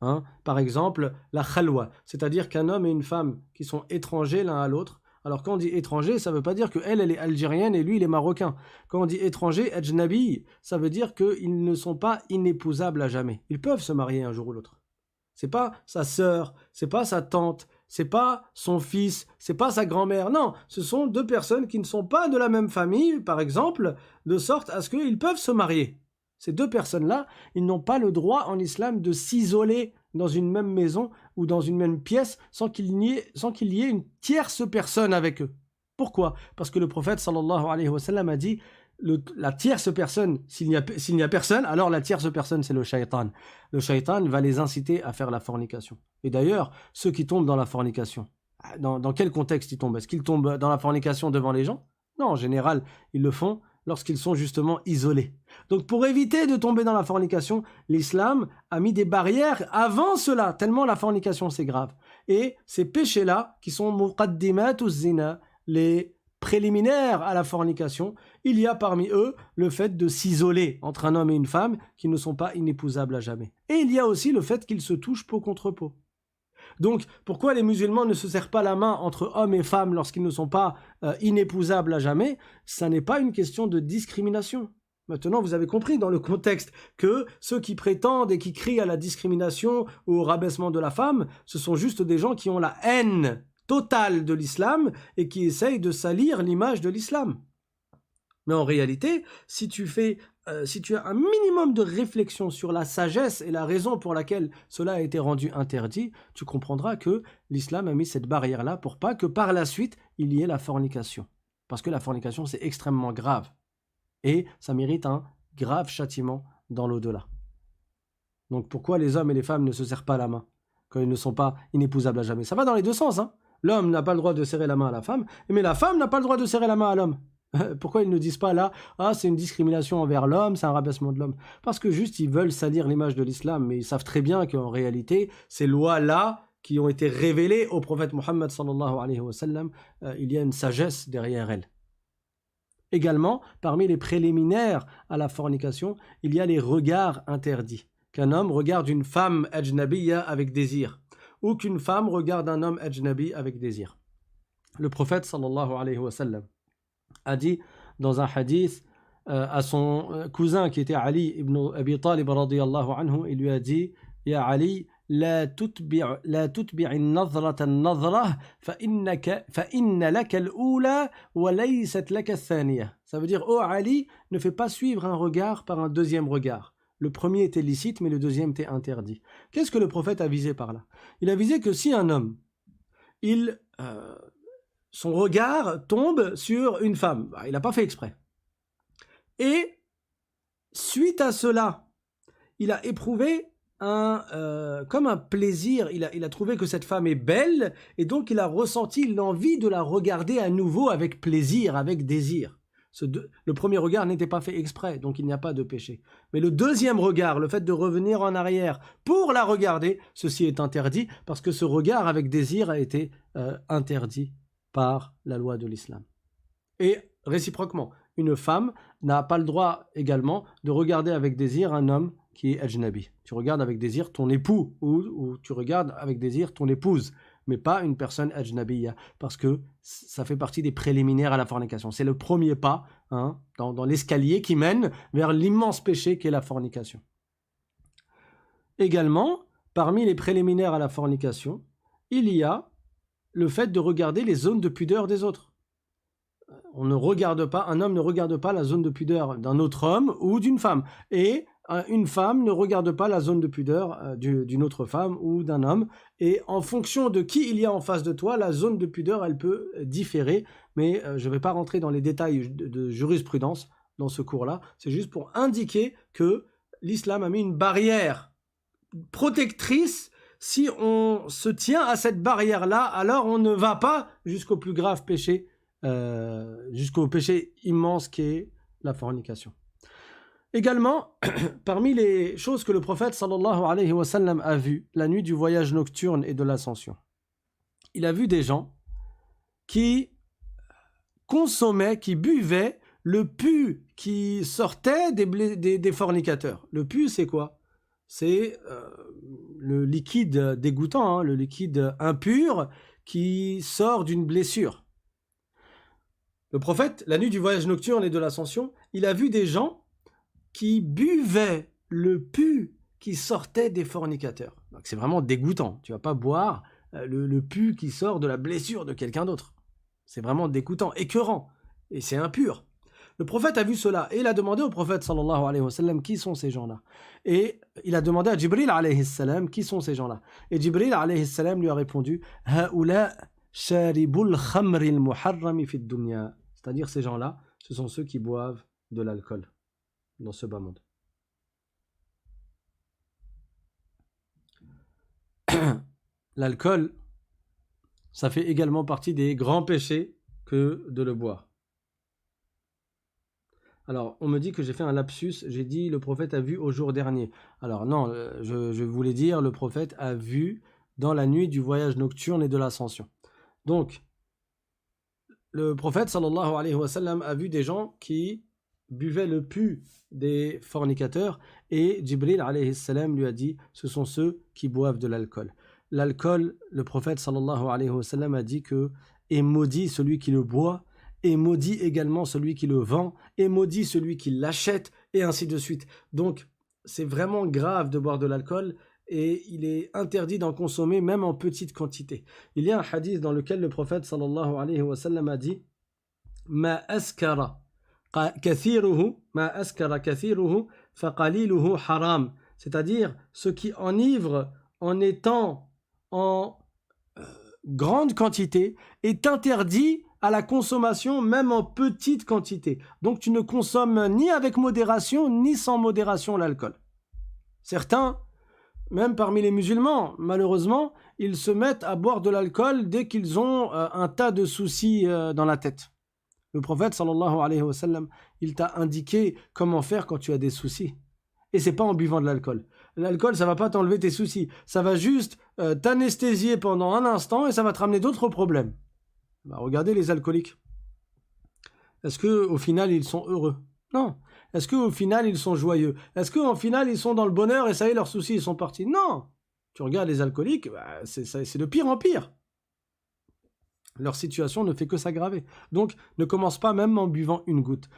Hein? Par exemple, la khalwa, c'est-à-dire qu'un homme et une femme qui sont étrangers l'un à l'autre. Alors quand on dit étranger, ça ne veut pas dire qu'elle, elle est algérienne et lui, il est marocain. Quand on dit étranger, ajnabi, ça veut dire qu'ils ne sont pas inépousables à jamais. Ils peuvent se marier un jour ou l'autre. C'est pas sa sœur, c'est pas sa tante, c'est pas son fils, c'est pas sa grand-mère. Non, ce sont deux personnes qui ne sont pas de la même famille, par exemple, de sorte à ce qu'ils peuvent se marier. Ces deux personnes-là, ils n'ont pas le droit en islam de s'isoler dans une même maison ou dans une même pièce sans qu'il y ait une tierce personne avec eux. Pourquoi? Parce que le prophète sallallahu alayhi wa sallam a dit la tierce personne, s'il n'y a personne, alors la tierce personne c'est le shaitan. Le shaitan va les inciter à faire la fornication. Et d'ailleurs, ceux qui tombent dans la fornication, dans quel contexte ils tombent? Est-ce qu'ils tombent dans la fornication devant les gens? Non, en général, ils le font lorsqu'ils sont justement isolés. Donc pour éviter de tomber dans la fornication, l'islam a mis des barrières avant cela, tellement la fornication c'est grave. Et ces péchés-là, qui sont muqaddimat ou zina, les préliminaires à la fornication, il y a parmi eux le fait de s'isoler entre un homme et une femme qui ne sont pas inépousables à jamais. Et il y a aussi le fait qu'ils se touchent peau contre peau. Donc, pourquoi les musulmans ne se serrent pas la main entre hommes et femmes lorsqu'ils ne sont pas inépousables à jamais? Ça n'est pas une question de discrimination. Maintenant, vous avez compris dans le contexte que ceux qui prétendent et qui crient à la discrimination ou au rabaissement de la femme, ce sont juste des gens qui ont la haine totale de l'islam et qui essayent de salir l'image de l'islam. Mais en réalité, si tu as un minimum de réflexion sur la sagesse et la raison pour laquelle cela a été rendu interdit, tu comprendras que l'islam a mis cette barrière-là pour pas que par la suite, il y ait la fornication. Parce que la fornication, c'est extrêmement grave. Et ça mérite un grave châtiment dans l'au-delà. Donc pourquoi les hommes et les femmes ne se serrent pas la main quand ils ne sont pas inépousables à jamais? Ça va dans les deux sens, hein. L'homme n'a pas le droit de serrer la main à la femme, mais la femme n'a pas le droit de serrer la main à l'homme. Pourquoi ils ne disent pas là, c'est une discrimination envers l'homme, c'est un rabaissement de l'homme? Parce que juste ils veulent salir l'image de l'islam, mais ils savent très bien qu'en réalité, ces lois-là qui ont été révélées au prophète Mohammed sallallahu alayhi wa sallam, il y a une sagesse derrière elles. Également, parmi les préliminaires à la fornication, il y a les regards interdits. Qu'un homme regarde une femme ajnabiyya avec désir, ou qu'une femme regarde un homme ajnabi avec désir. Le prophète sallallahu alayhi wa sallam a dit dans un hadith à son cousin qui était Ali ibn Abi Talib radiyallahu anhu, il lui a dit: Ya Ali, la tutbi'a an-nadhrata an-nadhra fa inna laka al-ula wa laysat laka ath-thaniya. Ça veut dire: oh Ali, ne fais pas suivre un regard par un deuxième regard. Le premier était licite mais le deuxième était interdit. Qu'est-ce que le prophète a visé par là? Il a visé que si un homme son regard tombe sur une femme, il n'a pas fait exprès. Et suite à cela, il a éprouvé comme un plaisir, il a trouvé que cette femme est belle, et donc il a ressenti l'envie de la regarder à nouveau avec plaisir, avec désir. Le premier regard n'était pas fait exprès, donc il n'y a pas de péché. Mais le deuxième regard, le fait de revenir en arrière pour la regarder, ceci est interdit, parce que ce regard avec désir a été interdit par la loi de l'islam. Et réciproquement, une femme n'a pas le droit également de regarder avec désir un homme qui est ajnabi. Tu regardes avec désir ton époux ou tu regardes avec désir ton épouse, mais pas une personne ajnabiya, parce que ça fait partie des préliminaires à la fornication. C'est le premier pas dans l'escalier qui mène vers l'immense péché qu'est la fornication. Également, parmi les préliminaires à la fornication, il y a le fait de regarder les zones de pudeur des autres. On ne regarde pas, un homme ne regarde pas la zone de pudeur d'un autre homme ou d'une femme. Et une femme ne regarde pas la zone de pudeur d'une autre femme ou d'un homme. Et en fonction de qui il y a en face de toi, la zone de pudeur, elle peut différer. Mais je ne vais pas rentrer dans les détails de jurisprudence dans ce cours-là. C'est juste pour indiquer que l'islam a mis une barrière protectrice. Si on se tient à cette barrière-là, alors on ne va pas jusqu'au plus grave péché, jusqu'au péché immense qui est la fornication. Également, parmi les choses que le prophète sallallahu alayhi wa sallam a vues la nuit du voyage nocturne et de l'ascension, il a vu des gens qui consommaient, qui buvaient le pus qui sortait des fornicateurs. Le pus, c'est quoi? C'est le liquide dégoûtant, le liquide impur qui sort d'une blessure. Le prophète, la nuit du voyage nocturne et de l'ascension, il a vu des gens qui buvaient le pus qui sortait des fornicateurs. Donc c'est vraiment dégoûtant. Tu ne vas pas boire le pus qui sort de la blessure de quelqu'un d'autre. C'est vraiment dégoûtant, écœurant, et c'est impur. Le prophète a vu cela et il a demandé au prophète sallallahu alayhi wa sallam qui sont ces gens-là. Et il a demandé à Jibril alayhi salam qui sont ces gens-là. Et Jibril alayhi salam lui a répondu Haoula sharibul khamril muharrami fid dunya. C'est-à-dire ces gens-là, ce sont ceux qui boivent de l'alcool dans ce bas monde. L'alcool, ça fait également partie des grands péchés que de le boire. Alors, on me dit que j'ai fait un lapsus, j'ai dit le prophète a vu au jour dernier. Alors non, je voulais dire le prophète a vu dans la nuit du voyage nocturne et de l'ascension. Donc, le prophète sallallahu alayhi wa sallam a vu des gens qui buvaient le pus des fornicateurs et Jibril alayhi salam lui a dit ce sont ceux qui boivent de l'alcool. L'alcool, le prophète sallallahu alayhi wa sallam a dit que est maudit celui qui le boit, et maudit également celui qui le vend, et maudit celui qui l'achète, et ainsi de suite. Donc, c'est vraiment grave de boire de l'alcool, et il est interdit d'en consommer même en petite quantité. Il y a un hadith dans lequel le prophète sallallahu alayhi wa sallam a dit « Ma askara kathiruhu, ma askara kathiruhu, faqaliluhu haram » c'est-à-dire ce qui enivre en étant en grande quantité est interdit à la consommation même en petite quantité. Donc tu ne consommes ni avec modération ni sans modération l'alcool. Certains, même parmi les musulmans, malheureusement, ils se mettent à boire de l'alcool dès qu'ils ont un tas de soucis dans la tête. Le prophète sallallahu alayhi wa sallam, il t'a indiqué comment faire quand tu as des soucis. Et c'est pas en buvant de l'alcool. L'alcool, ça va pas t'enlever tes soucis. Ça va juste t'anesthésier pendant un instant et ça va te ramener d'autres problèmes. Bah, regardez les alcooliques. Est-ce qu'au final, ils sont heureux? Non. Est-ce qu'au final, ils sont joyeux? Est-ce qu'au final, ils sont dans le bonheur et ça y est, leurs soucis, ils sont partis? Non. Tu regardes les alcooliques, bah, c'est de pire en pire. Leur situation ne fait que s'aggraver. Donc, ne commence pas même en buvant une goutte.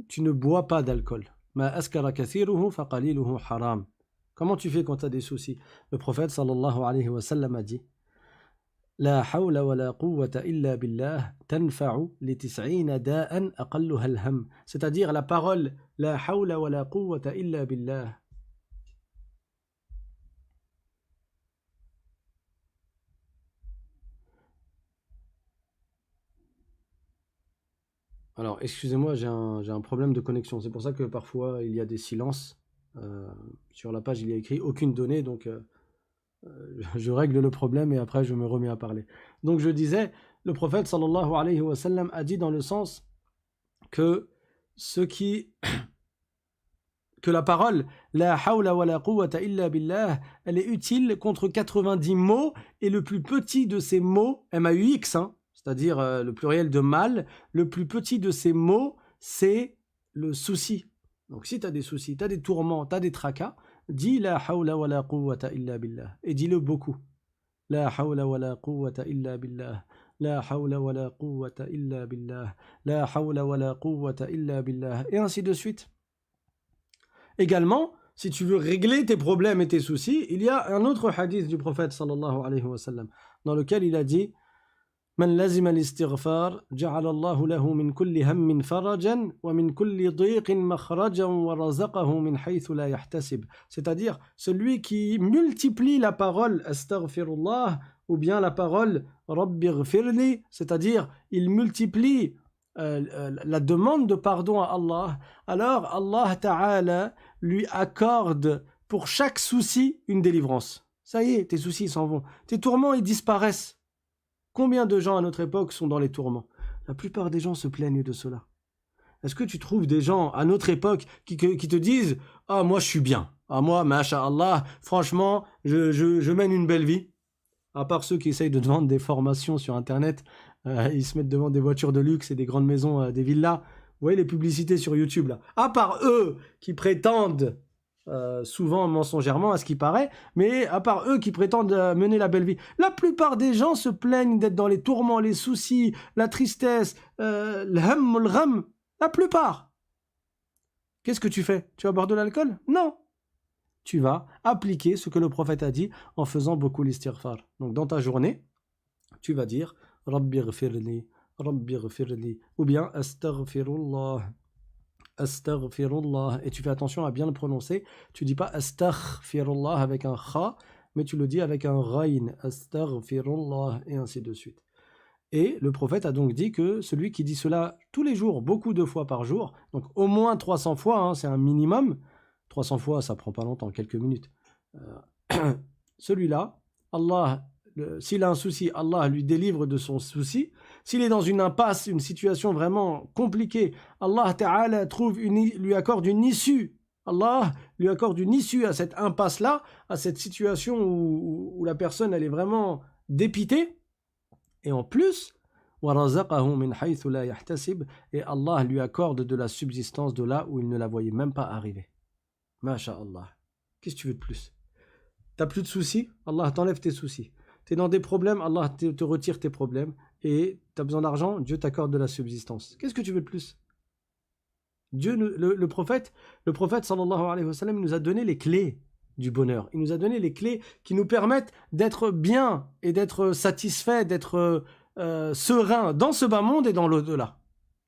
Tu ne bois pas d'alcool. Ma askara kathiruhu faqaliluhu haram. Comment tu fais quand tu as des soucis? Le prophète sallallahu alayhi wa sallam a dit La hawla wa la quwwata illa billah tanfa'u li tis'ina da'an aqalluha al-ham. C'est-à-dire la parole La hawla wa la quwwata illa billah. Alors, excusez-moi, j'ai un problème de connexion. C'est pour ça que parfois il y a des silences. Sur la page, il y a écrit aucune donnée, donc je règle le problème et après je me remets à parler. Donc je disais, le prophète sallallahu alayhi wa sallam a dit dans le sens que que la parole la hawla wa la quwwata illa billah, elle est utile contre 90 mots et le plus petit de ces mots, MAUX, c'est-à-dire le pluriel de mal, le plus petit de ces mots, c'est le souci. Donc si tu as des soucis, tu as des tourments, tu as des tracas, dis la hawla wa la quwwata illa billah. Et dis-le beaucoup. La hawla wa la quwwata illa billah. La hawla wa la quwwata illa billah. La hawla wa la quwwata illa billah. Et ainsi de suite. Également, si tu veux régler tes problèmes et tes soucis, il y a un autre hadith du prophète sallallahu alayhi wa sallam, dans lequel il a dit من لزم الاستغفار جعل الله له من كل هم فرجا ومن كل ضيق مخرجا ورزقه من حيث لا يحتسب. C'est-à-dire, celui qui multiplie la parole astaghfirullah ou bien la parole rabbighfirli, c'est-à-dire il multiplie la demande de pardon à Allah, alors Allah Ta'ala lui accorde pour chaque souci une délivrance. Ça y est, tes soucis s'en vont, tes tourments ils disparaissent. Combien de gens à notre époque sont dans les tourments? La plupart des gens se plaignent de cela. Est-ce que tu trouves des gens à notre époque qui te disent « Ah, moi je suis bien. Ah, moi, masha'Allah, franchement, je mène une belle vie ». À part ceux qui essayent de te vendre des formations sur Internet, ils se mettent devant des voitures de luxe et des grandes maisons, des villas. Vous voyez les publicités sur YouTube là. À part eux qui prétendent souvent mensongèrement à ce qui paraît, mais à part eux qui prétendent mener la belle vie. La plupart des gens se plaignent d'être dans les tourments, les soucis, la tristesse, le ham, le gham. La plupart. Qu'est-ce que tu fais? Tu vas boire de l'alcool? Non. Tu vas appliquer ce que le prophète a dit en faisant beaucoup l'istighfar. Donc dans ta journée, tu vas dire Rabbi ghfirli, Rabbi ghfirli, ou bien Astaghfirullah. Astaghfirullah, et tu fais attention à bien le prononcer. Tu dis pas astaghfirullah avec un kha, mais tu le dis avec un ghayn, astaghfirullah, et ainsi de suite. Et le prophète a donc dit que celui qui dit cela tous les jours, beaucoup de fois par jour, donc au moins 300 fois, hein, c'est un minimum. 300 fois, ça prend pas longtemps, quelques minutes. Celui-là, Allah, s'il a un souci, Allah lui délivre de son souci. S'il est dans une impasse, une situation vraiment compliquée, Allah Ta'ala lui accorde une issue. Allah lui accorde une issue à cette impasse-là, à cette situation où la personne elle est vraiment dépitée. Et en plus, et Allah lui accorde de la subsistance de là où il ne la voyait même pas arriver. Masha'Allah. Qu'est-ce que tu veux de plus? T'as plus de soucis? Allah t'enlève tes soucis. Tu es dans des problèmes, Allah te retire tes problèmes. Et tu as besoin d'argent, Dieu t'accorde de la subsistance. Qu'est-ce que tu veux de plus? Dieu, le prophète sallallahu alayhi wa sallam, nous a donné les clés du bonheur. Il nous a donné les clés qui nous permettent d'être bien et d'être satisfaits, d'être sereins dans ce bas monde et dans l'au-delà.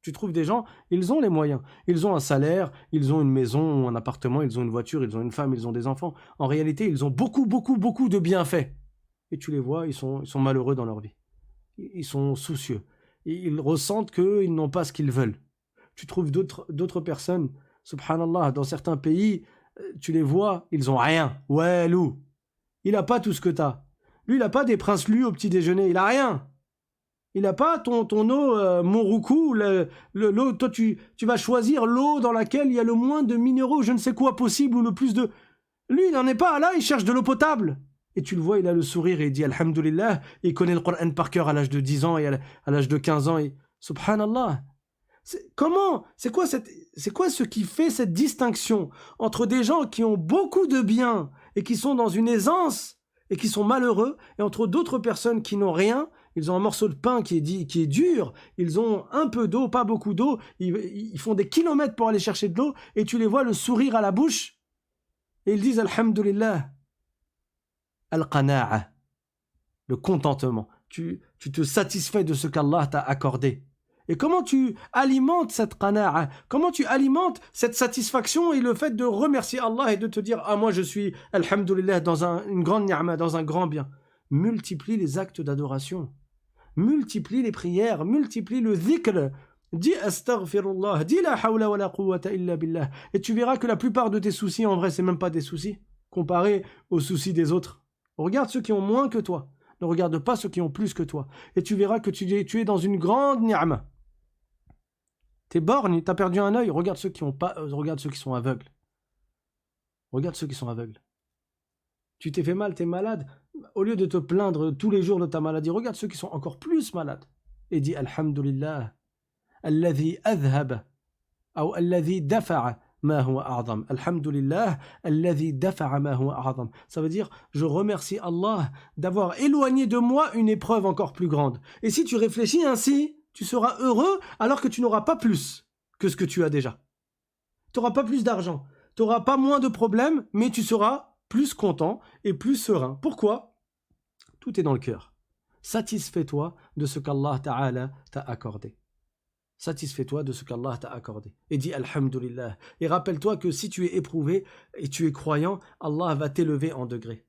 Tu trouves des gens, ils ont les moyens. Ils ont un salaire, ils ont une maison, un appartement, ils ont une voiture, ils ont une femme, ils ont des enfants. En réalité, ils ont beaucoup de bienfaits. Et tu les vois, ils sont malheureux dans leur vie. Ils sont soucieux. Ils ressentent qu'ils n'ont pas ce qu'ils veulent. Tu trouves d'autres personnes, subhanallah, dans certains pays, tu les vois, ils n'ont rien. Ouais, Lou, il n'a pas tout ce que tu as. Lui, il n'a pas des princes lus au petit déjeuner, il n'a rien. Il n'a pas ton eau Montroucou, l'eau, toi tu vas choisir l'eau dans laquelle il y a le moins de minéraux, je ne sais quoi possible, ou le plus de... Lui, il n'en est pas, là, il cherche de l'eau potable. Et tu le vois, il a le sourire et il dit Alhamdulillah, et il connaît le Coran par cœur à l'âge de 10 ans et à l'âge de 15 ans. Et, subhanallah. C'est quoi ce qui fait cette distinction entre des gens qui ont beaucoup de biens et qui sont dans une aisance et qui sont malheureux, et entre d'autres personnes qui n'ont rien, ils ont un morceau de pain qui est dur, ils ont un peu d'eau, pas beaucoup d'eau, ils font des kilomètres pour aller chercher de l'eau, et tu les vois le sourire à la bouche, et ils disent Alhamdulillah. Al-qana'a, le contentement. Tu te satisfais de ce qu'Allah t'a accordé. Et comment tu alimentes cette qana'a? Comment tu alimentes cette satisfaction et le fait de remercier Allah et de te dire « Ah, moi je suis, alhamdulillah, dans une grande ni'ma, dans un grand bien ». Multiplie les actes d'adoration. Multiplie les prières. Multiplie le dhikr. Dis astaghfirullah. Dis la hawla wa la quwwata illa billah. Et tu verras que la plupart de tes soucis, en vrai, c'est même pas des soucis, comparés aux soucis des autres. Regarde ceux qui ont moins que toi. Ne regarde pas ceux qui ont plus que toi. Et tu verras que tu es dans une grande ni'ma. T'es borgne, t'as perdu un œil. Regarde ceux qui sont aveugles. Regarde ceux qui sont aveugles. Tu t'es fait mal, t'es malade. Au lieu de te plaindre tous les jours de ta maladie, regarde ceux qui sont encore plus malades. Et dis Alhamdulillah. Alladhi adhaba. Ou alladhi dafa'a. Alhamdulillah, alladhi dafa'a ma huwa a'zam. Ça veut dire, je remercie Allah d'avoir éloigné de moi une épreuve encore plus grande. Et si tu réfléchis ainsi, tu seras heureux alors que tu n'auras pas plus que ce que tu as déjà. Tu n'auras pas plus d'argent, tu n'auras pas moins de problèmes, mais tu seras plus content et plus serein. Pourquoi? Tout est dans le cœur. Satisfais-toi de ce qu'Allah Ta'ala t'a accordé. Satisfais-toi de ce qu'Allah t'a accordé. Et dis Alhamdulillah. Et rappelle-toi que si tu es éprouvé et tu es croyant, Allah va t'élever en degrés.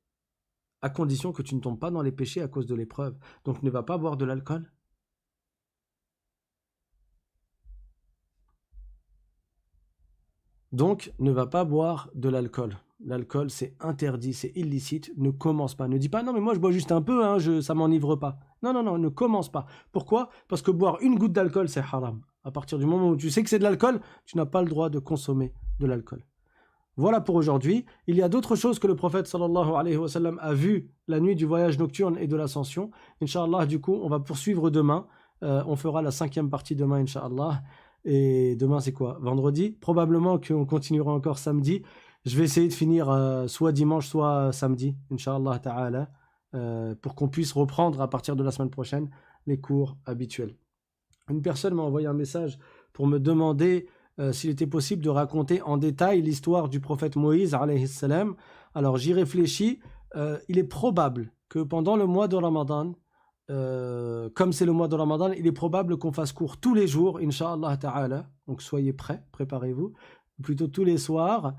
À condition que tu ne tombes pas dans les péchés à cause de l'épreuve. Donc ne va pas boire de l'alcool. Donc ne va pas boire de l'alcool. L'alcool, c'est interdit, c'est illicite. Ne commence pas. Ne dis pas, non mais moi je bois juste un peu, hein, ça m'enivre pas. Non, non, non, ne commence pas. Pourquoi? Parce que boire une goutte d'alcool, c'est haram. À partir du moment où tu sais que c'est de l'alcool, tu n'as pas le droit de consommer de l'alcool. Voilà pour aujourd'hui. Il y a d'autres choses que le prophète sallallahu alayhi wa sallam a vues la nuit du voyage nocturne et de l'ascension. Inch'Allah, du coup, on va poursuivre demain. On fera la 5e partie demain, Inch'Allah. Et demain, c'est quoi? Vendredi? Probablement qu'on continuera encore samedi. Je vais essayer de finir soit dimanche, soit samedi, Inch'Allah ta'ala, pour qu'on puisse reprendre à partir de la semaine prochaine les cours habituels. Une personne m'a envoyé un message pour me demander s'il était possible de raconter en détail l'histoire du prophète Moïse, alayhi salam. Alors j'y réfléchis. Il est probable que pendant le mois de Ramadan, comme c'est le mois de Ramadan, il est probable qu'on fasse cours tous les jours, Inch'Allah ta'ala. Donc soyez prêts, préparez-vous. Plutôt tous les soirs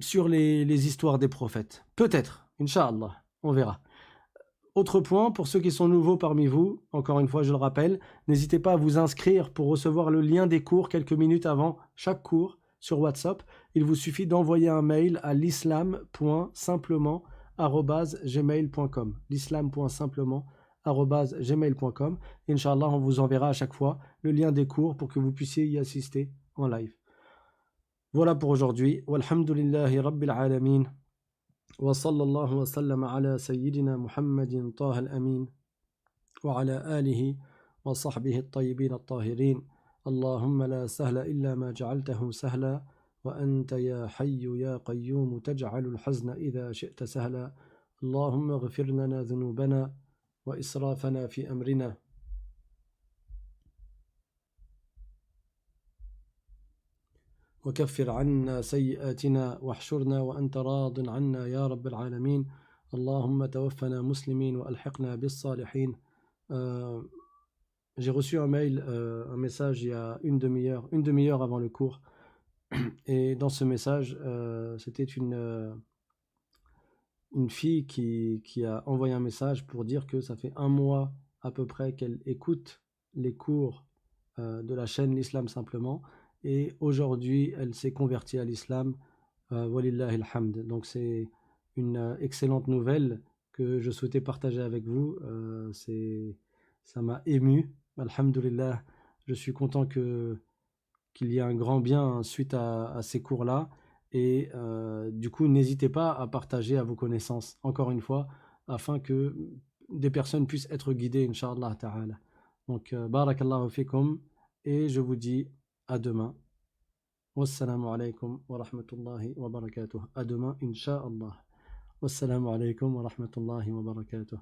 sur les histoires des prophètes. Peut-être, Inch'Allah, on verra. Autre point, pour ceux qui sont nouveaux parmi vous, encore une fois je le rappelle, n'hésitez pas à vous inscrire pour recevoir le lien des cours quelques minutes avant chaque cours sur WhatsApp. Il vous suffit d'envoyer un mail à l'islam.simplement@gmail.com. l'islam.simplement@gmail.com. Inch'Allah, on vous enverra à chaque fois le lien des cours pour que vous puissiez y assister en live. Voilà pour aujourd'hui. Walhamdulillahi Rabbil Alamin. وصلى الله وسلم على سيدنا محمد طه الأمين وعلى آله وصحبه الطيبين الطاهرين اللهم لا سهل إلا ما جعلته سهلا وأنت يا حي يا قيوم تجعل الحزن إذا شئت سهلا اللهم اغفر لنا ذنوبنا وإسرافنا في أمرنا وكفر عنا سيئاتنا واحشرنا وأنت راض عنا يا رب العالمين اللهم توفنا مسلمين وألحقنا بالصالحين. J'ai reçu un mail, un message il y a une demi-heure avant le cours. Et dans ce message, c'était une fille qui a envoyé un message pour dire que ça fait un mois à peu près qu'elle écoute les cours de la chaîne L'Islam Simplement. Et aujourd'hui, elle s'est convertie à l'islam. Walillahi alhamd. Donc c'est une excellente nouvelle que je souhaitais partager avec vous. Ça m'a ému. Alhamdulillah, je suis content qu'il y ait un grand bien suite à ces cours-là. Et du coup, n'hésitez pas à partager à vos connaissances, encore une fois, afin que des personnes puissent être guidées, Inch'Allah ta'ala. Donc, barakallahu fikum. Et je vous dis à demain. Wassalamu alaikum wa rahmatullahi wa barakatuh. À demain, Inch'Allah. Wassalamu alaikum wa rahmatullahi wa barakatuh.